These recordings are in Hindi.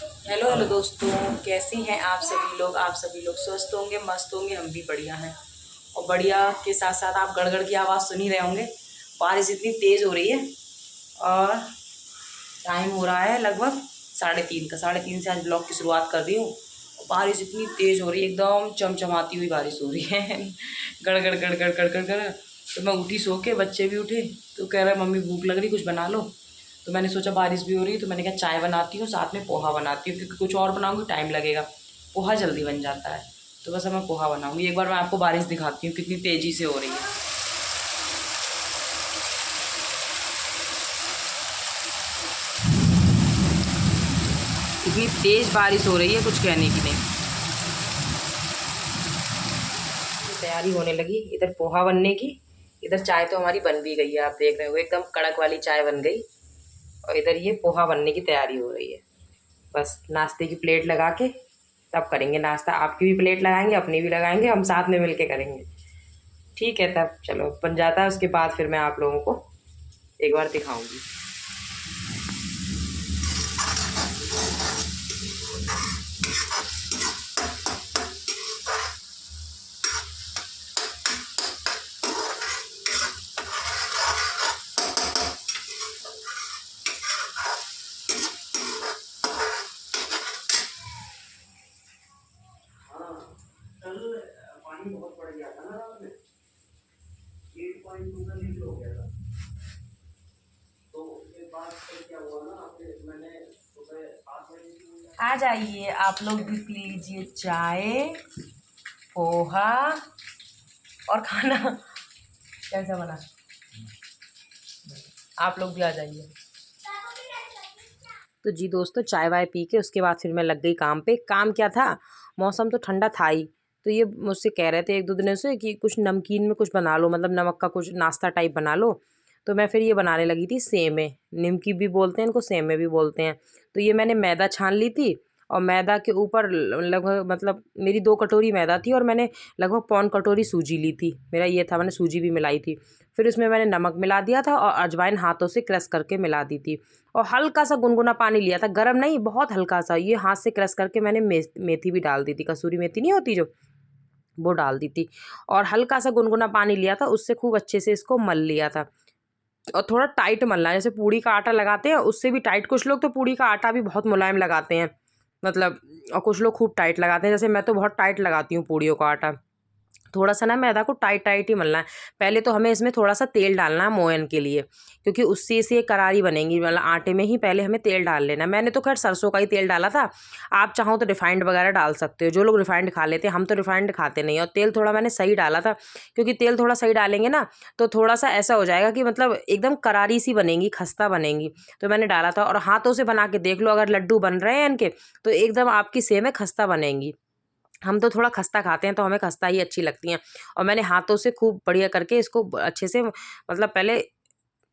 हेलो हेलो दोस्तों, कैसी हैं आप सभी लोग। आप सभी लोग स्वस्थ होंगे, मस्त होंगे, हम भी बढ़िया हैं। और बढ़िया के साथ साथ आप गड़गड़ की आवाज़ सुन ही रहे होंगे। बारिश इतनी तेज़ हो रही है और टाइम हो रहा है लगभग 3:30 का। 3:30 से आज ब्लॉग की शुरुआत कर रही हूँ। बारिश इतनी तेज़ हो रही है, एकदम चमचमाती हुई बारिश हो रही है। गड़गड़ गड़गड़ गड़गड़ गड़। तो मैं उठी सो के, बच्चे भी उठे तो कह रहे मम्मी भूख लग रही, कुछ बना लो। तो मैंने सोचा बारिश भी हो रही है तो मैंने कहा चाय बनाती हूँ, साथ में पोहा बनाती हूँ, क्योंकि कुछ और बनाऊँगी टाइम लगेगा। पोहा जल्दी बन जाता है, तो बस अब मैं पोहा बनाऊँगी। एक बार मैं आपको बारिश दिखाती हूँ कितनी तेज़ी से हो रही है। इतनी तेज़ बारिश हो रही है, कुछ कहने की नहीं। तैयारी होने लगी इधर पोहा बनने की। इधर चाय तो हमारी बन भी गई है, आप देख रहे हो एकदम कड़क वाली चाय बन गई। और इधर ये पोहा बनने की तैयारी हो रही है। बस नाश्ते की प्लेट लगा के तब करेंगे नाश्ता। आपकी भी प्लेट लगाएंगे, अपनी भी लगाएंगे, हम साथ में मिलके करेंगे। ठीक है, तब चलो बन जाता है, उसके बाद फिर मैं आप लोगों को एक बार दिखाऊंगी। हाँ, कल पानी बहुत बढ़ गया था ना रात में, 8.2 का लीटर हो गया था। तो उसके बाद फिर क्या हुआ ना, फिर मैंने सुबह 7 बजे आ जाइए, आप लोग भी पी लीजिए चाय, पोहा और खाना। कैसा बना, आप लोग भी आ जाइए। तो जी दोस्तों, चाय वाय पी के उसके बाद फिर मैं लग गई काम पे। काम क्या था, मौसम तो ठंडा था ही, तो ये मुझसे कह रहे थे 1-2 दिनों से कि कुछ नमकीन में कुछ बना लो, मतलब नमक का कुछ नाश्ता टाइप बना लो। तो मैं फिर ये बनाने लगी थी सेमे। निमकी भी बोलते हैं इनको, सेमे भी बोलते हैं। तो ये मैंने मैदा छान ली थी और मैदा के ऊपर लगभग, मतलब मेरी 2 कटोरी मैदा थी और मैंने लगभग 1.25 कटोरी सूजी ली थी। मेरा ये था, मैंने सूजी भी मिलाई थी। फिर उसमें मैंने नमक मिला दिया था और अजवाइन हाथों से क्रश करके मिला दी थी। और हल्का सा गुनगुना पानी लिया था, गरम नहीं, बहुत हल्का सा। ये हाथ से क्रश करके मैंने मेथी भी डाल दी थी, कसूरी मेथी नहीं होती जो, वो डाल दी थी। और हल्का सा गुनगुना पानी लिया था, उससे खूब अच्छे से इसको मल लिया था। और थोड़ा टाइट मलना है, जैसे पूड़ी का आटा लगाते हैं उससे भी टाइट। कुछ लोग तो पूड़ी का आटा भी बहुत मुलायम लगाते हैं, मतलब, और कुछ लोग खूब टाइट लगाते हैं। जैसे मैं तो बहुत टाइट लगाती हूँ पूड़ियों का आटा। थोड़ा सा ना मैदा को टाइट टाइट ही मलना है। पहले तो हमें इसमें थोड़ा सा तेल डालना है मोयन के लिए, क्योंकि उससे से करारी बनेगी। मतलब आटे में ही पहले हमें तेल डाल लेना है। मैंने तो खैर सरसों का ही तेल डाला था, आप चाहो तो रिफाइंड वगैरह डाल सकते हो। जो लोग रिफाइंड खा लेते हैं, हम तो रिफाइंड खाते नहीं। और तेल थोड़ा मैंने सही डाला था, क्योंकि तेल थोड़ा सही डालेंगे ना तो थोड़ा सा ऐसा हो जाएगा कि मतलब एकदम करारी सी बनेगी, खस्ता बनेगी। तो मैंने डाला था। और हाथों से बना के देख लो, अगर लड्डू बन रहे हैं इनके तो एकदम आपकी सेम है, खस्ता बनेंगी। हम तो थोड़ा खस्ता खाते हैं तो हमें खस्ता ही अच्छी लगती हैं। और मैंने हाथों से खूब बढ़िया करके इसको अच्छे से, मतलब पहले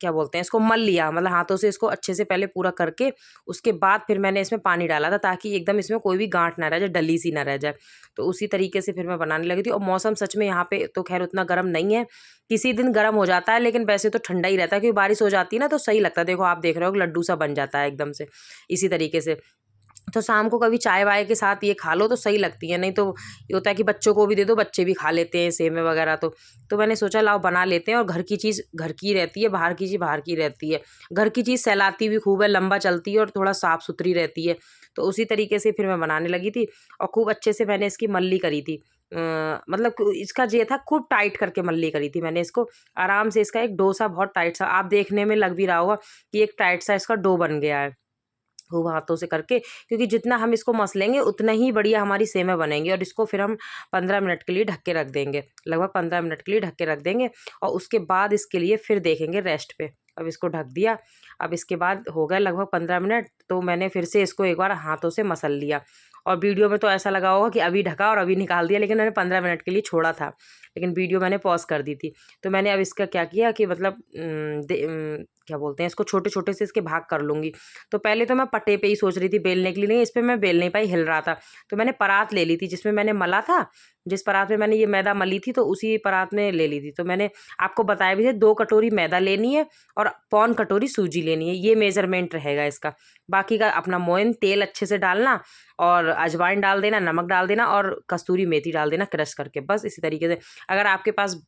क्या बोलते हैं, इसको मल लिया। मतलब हाथों से इसको अच्छे से पहले पूरा करके उसके बाद फिर मैंने इसमें पानी डाला था, ताकि एकदम इसमें कोई भी गांठ ना रह जाए, डली सी ना रह जाए। तो उसी तरीके से फिर मैं बनाने लगी थी। और मौसम सच में यहाँ पे तो खैर उतना गर्म नहीं है, किसी दिन गर्म हो जाता है, लेकिन वैसे तो ठंडा ही रहता है, क्योंकि बारिश हो जाती है ना तो सही लगता है। देखो आप देख रहे हो लड्डू सा बन जाता है एकदम से इसी तरीके से। तो शाम को कभी चाय वाय के साथ ये खा लो तो सही लगती है। नहीं तो ये होता है कि बच्चों को भी दे दो, बच्चे भी खा लेते हैं सेमे वगैरह। तो मैंने सोचा लाओ बना लेते हैं। और घर की चीज़ घर की रहती है, बाहर की चीज़ बाहर की रहती है। घर की चीज़ सहलाती भी खूब है, लंबा चलती है और थोड़ा साफ़ सुथरी रहती है। तो उसी तरीके से फिर मैं बनाने लगी थी। और खूब अच्छे से मैंने इसकी मल्ली करी थी। मतलब इसका ये था, खूब टाइट करके मल्ली करी थी मैंने इसको। आराम से इसका एक डोसा बहुत टाइट सा, आप देखने में लग भी रहा होगा कि एक टाइट सा इसका डो बन गया है, खूब हाथों से करके। क्योंकि जितना हम इसको मसलेंगे उतना ही बढ़िया हमारी सेमें बनेंगी। और इसको फिर हम 15 मिनट के लिए ढक के रख देंगे, लगभग 15 मिनट के लिए ढक के रख देंगे। और उसके बाद इसके लिए फिर देखेंगे रेस्ट पे। अब इसको ढक दिया। अब इसके बाद हो गया लगभग 15 मिनट, तो मैंने फिर से इसको एक बार हाथों से मसल लिया। और वीडियो में तो ऐसा लगा होगा कि अभी ढका और अभी निकाल दिया, लेकिन मैंने 15 मिनट के लिए छोड़ा था, लेकिन वीडियो मैंने पॉज कर दी थी। तो मैंने अब इसका क्या किया कि मतलब क्या बोलते हैं इसको, छोटे छोटे से इसके भाग कर लूँगी। तो पहले तो मैं पट्टे पे ही सोच रही थी बेलने के लिए, नहीं इस पे मैं बेल नहीं पाई, हिल रहा था। तो मैंने परात ले ली थी जिसमें मैंने मला था, जिस परात में मैंने ये मैदा मली थी तो उसी परात में ले ली थी। तो मैंने आपको बताया भी था 2 कटोरी मैदा लेनी है और पौन कटोरी सूजी लेनी है, ये मेजरमेंट रहेगा इसका। बाकी का अपना मोयन तेल अच्छे से डालना और अजवाइन डाल देना, नमक डाल देना और कस्तूरी मेथी डाल देना क्रश करके, बस इसी तरीके से। अगर आपके पास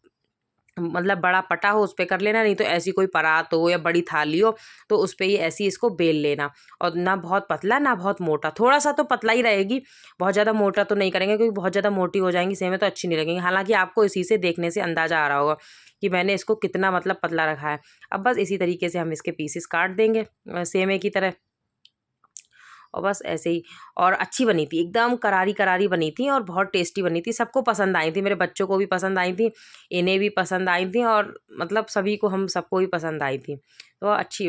मतलब बड़ा पटा हो उस पे कर लेना, नहीं तो ऐसी कोई परात हो या बड़ी थाली हो तो उस पे ही ऐसी इसको बेल लेना। और ना बहुत पतला ना बहुत मोटा, थोड़ा सा तो पतला ही रहेगी, बहुत ज़्यादा मोटा तो नहीं करेंगे क्योंकि बहुत ज़्यादा मोटी हो जाएंगी सेमें तो अच्छी नहीं लगेंगी। हालांकि आपको इसी से देखने से अंदाज़ा आ रहा होगा कि मैंने इसको कितना मतलब पतला रखा है। अब बस इसी तरीके से हम इसके पीसेस काट देंगे सेमे की तरह, और बस ऐसे ही। और अच्छी बनी थी, एकदम करारी करारी बनी थी और बहुत टेस्टी बनी थी, सबको पसंद आई थी, मेरे बच्चों को भी पसंद आई थी, इन्हें भी पसंद आई थी और मतलब सभी को, हम सबको भी पसंद आई थी। तो अच्छी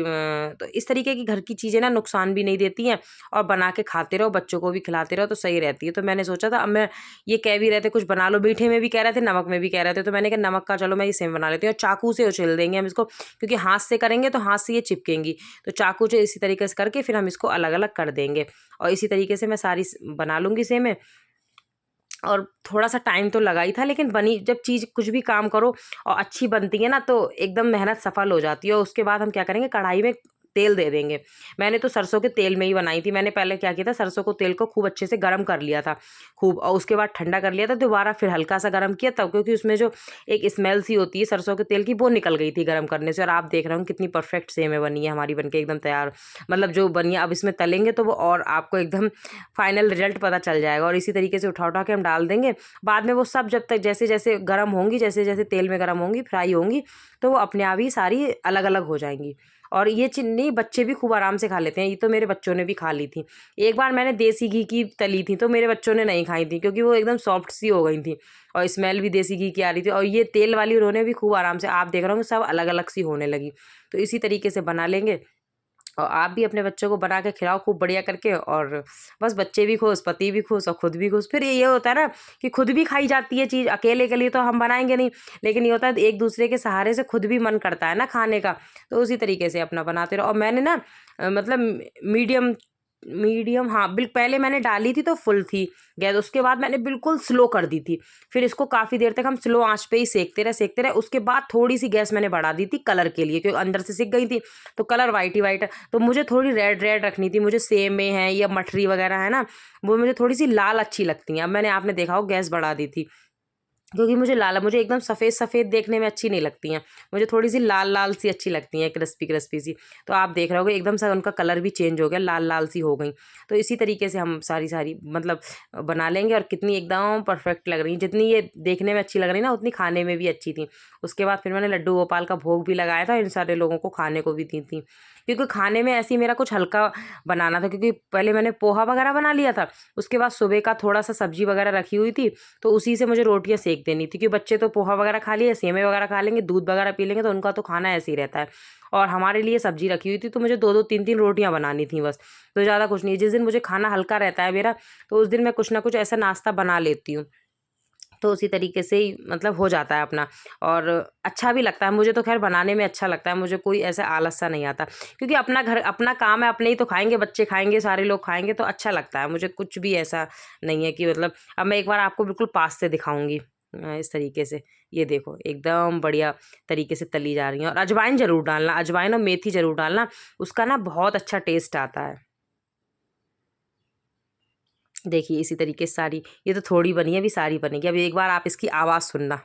तो इस तरीके की घर की चीज़ें ना नुकसान भी नहीं देती हैं और बना के खाते रहो, बच्चों को भी खिलाते रहो तो सही रहती है। तो मैंने सोचा था, अब मैं ये कह भी रहे थे कुछ बना लो, मीठे में भी कह रहे थे, नमक में भी कह रहे थे, तो मैंने कहा नमक का चलो मैं ये सेम बना लेती हूँ और चाकू से उछल देंगे हम इसको, क्योंकि हाथ से करेंगे तो हाथ से ये चिपकेंगी। तो चाकू से इसी तरीके से करके फिर हम इसको अलग अलग कर देंगे और इसी तरीके से मैं सारी बना लूँगी सेमें। और थोड़ा सा टाइम तो लगा ही था, लेकिन बनी, जब चीज़ कुछ भी काम करो और अच्छी बनती है ना तो एकदम मेहनत सफल हो जाती है। और उसके बाद हम क्या करेंगे, कढ़ाई में तेल दे देंगे। मैंने तो सरसों के तेल में ही बनाई थी। मैंने पहले क्या किया था, सरसों को तेल को खूब अच्छे से गर्म कर लिया था खूब, और उसके बाद ठंडा कर लिया था, दोबारा फिर हल्का सा गर्म किया तब, क्योंकि उसमें जो एक स्मेल सी होती है सरसों के तेल की वो निकल गई थी गर्म करने से। और आप देख रहे हो कितनी परफेक्ट सेमें बनी है हमारी, बनके एकदम तैयार, मतलब जो बनी है। अब इसमें तलेंगे तो वो और आपको एकदम फाइनल रिजल्ट पता चल जाएगा। और इसी तरीके से उठा उठा के हम डाल देंगे। बाद में वो सब जब तक जैसे जैसे गर्म होंगी, जैसे जैसे तेल में गर्म होंगी, फ्राई होंगी, तो वो अपने आप ही सारी अलग अलग हो जाएंगी। और ये चिन्नी बच्चे भी खूब आराम से खा लेते हैं, ये तो मेरे बच्चों ने भी खा ली थी। एक बार मैंने देसी घी की तली थी तो मेरे बच्चों ने नहीं खाई थी, क्योंकि वो एकदम सॉफ्ट सी हो गई थी और स्मेल भी देसी घी की आ रही थी। और ये तेल वाली उन्होंने भी खूब आराम से, आप देख रहे हो सब अलग अलग सी होने लगी। तो इसी तरीके से बना लेंगे और आप भी अपने बच्चों को बना के खिलाओ खूब बढ़िया करके, और बस बच्चे भी खुश, पति भी खुश और खुद भी खुश। फिर ये होता है ना कि खुद भी खाई जाती है चीज़, अकेले के लिए तो हम बनाएंगे नहीं, लेकिन ये होता है एक दूसरे के सहारे से खुद भी मन करता है ना खाने का। तो उसी तरीके से अपना बनाते रहो। और मैंने ना मतलब मीडियम मीडियम, हाँ बिल्कुल, पहले मैंने डाली थी तो फुल थी गैस, उसके बाद मैंने बिल्कुल स्लो कर दी थी। फिर इसको काफ़ी देर तक हम स्लो आंच पे ही सेकते रहे। उसके बाद थोड़ी सी गैस मैंने बढ़ा दी थी कलर के लिए, क्योंकि अंदर से सिक गई थी तो कलर वाइट ही वाइट। तो मुझे थोड़ी रेड रेड रखनी थी, मुझे सेम में है या मटरी वगैरह है ना, वो मुझे थोड़ी सी लाल अच्छी लगती हैं। अब मैंने, आपने देखा हो, गैस बढ़ा दी थी, क्योंकि मुझे लाल, मुझे एकदम सफ़ेद सफ़ेद देखने में अच्छी नहीं लगती हैं, मुझे थोड़ी सी लाल लाल सी अच्छी लगती हैं, क्रिस्पी क्रिस्पी सी। तो आप देख रहे होगे एकदम से उनका कलर भी चेंज हो गया, लाल लाल सी हो गई। तो इसी तरीके से हम सारी सारी मतलब बना लेंगे। और कितनी एकदम परफेक्ट लग रही हैं, जितनी ये देखने में अच्छी लग रही ना उतनी खाने में भी अच्छी थी। उसके बाद फिर मैंने लड्डू गोपाल का भोग भी लगाया था, इन सारे लोगों को खाने को भी दी थी, क्योंकि खाने में ऐसे ही मेरा कुछ हल्का बनाना था, क्योंकि पहले मैंने पोहा वगैरह बना लिया था, उसके बाद सुबह का थोड़ा सा सब्जी वगैरह रखी हुई थी, तो उसी से मुझे रोटियां सेक देनी थी। क्योंकि बच्चे तो पोहा वगैरह खा लिए, सेमे वगैरह खा लेंगे, दूध वगैरह पी लेंगे, तो उनका तो खाना ऐसे ही रहता है। और हमारे लिए सब्जी रखी हुई थी तो मुझे 2-2 3-3 रोटियां बनानी थी बस, तो ज़्यादा कुछ नहीं। जिस दिन मुझे खाना हल्का रहता है मेरा, तो उस दिन मैं कुछ ना कुछ ऐसा नाश्ता बना लेती हूँ। तो उसी तरीके से ही मतलब हो जाता है अपना, और अच्छा भी लगता है मुझे। तो खैर बनाने में अच्छा लगता है मुझे, कोई ऐसा आलस सा नहीं आता, क्योंकि अपना घर अपना काम है, अपने ही तो खाएंगे, बच्चे खाएंगे, सारे लोग खाएंगे, तो अच्छा लगता है मुझे। कुछ भी ऐसा नहीं है कि मतलब, अब मैं एक बार आपको बिल्कुल पास से दिखाऊंगी इस तरीके से। ये देखो एकदम बढ़िया तरीके से तली जा रही है। और अजवाइन ज़रूर डालना, अजवाइन और मेथी ज़रूर डालना, उसका ना बहुत अच्छा टेस्ट आता है। देखिए इसी तरीके से सारी, ये तो थोड़ी बनी है, अभी सारी बनेगी। अब एक बार आप इसकी आवाज़ सुनना।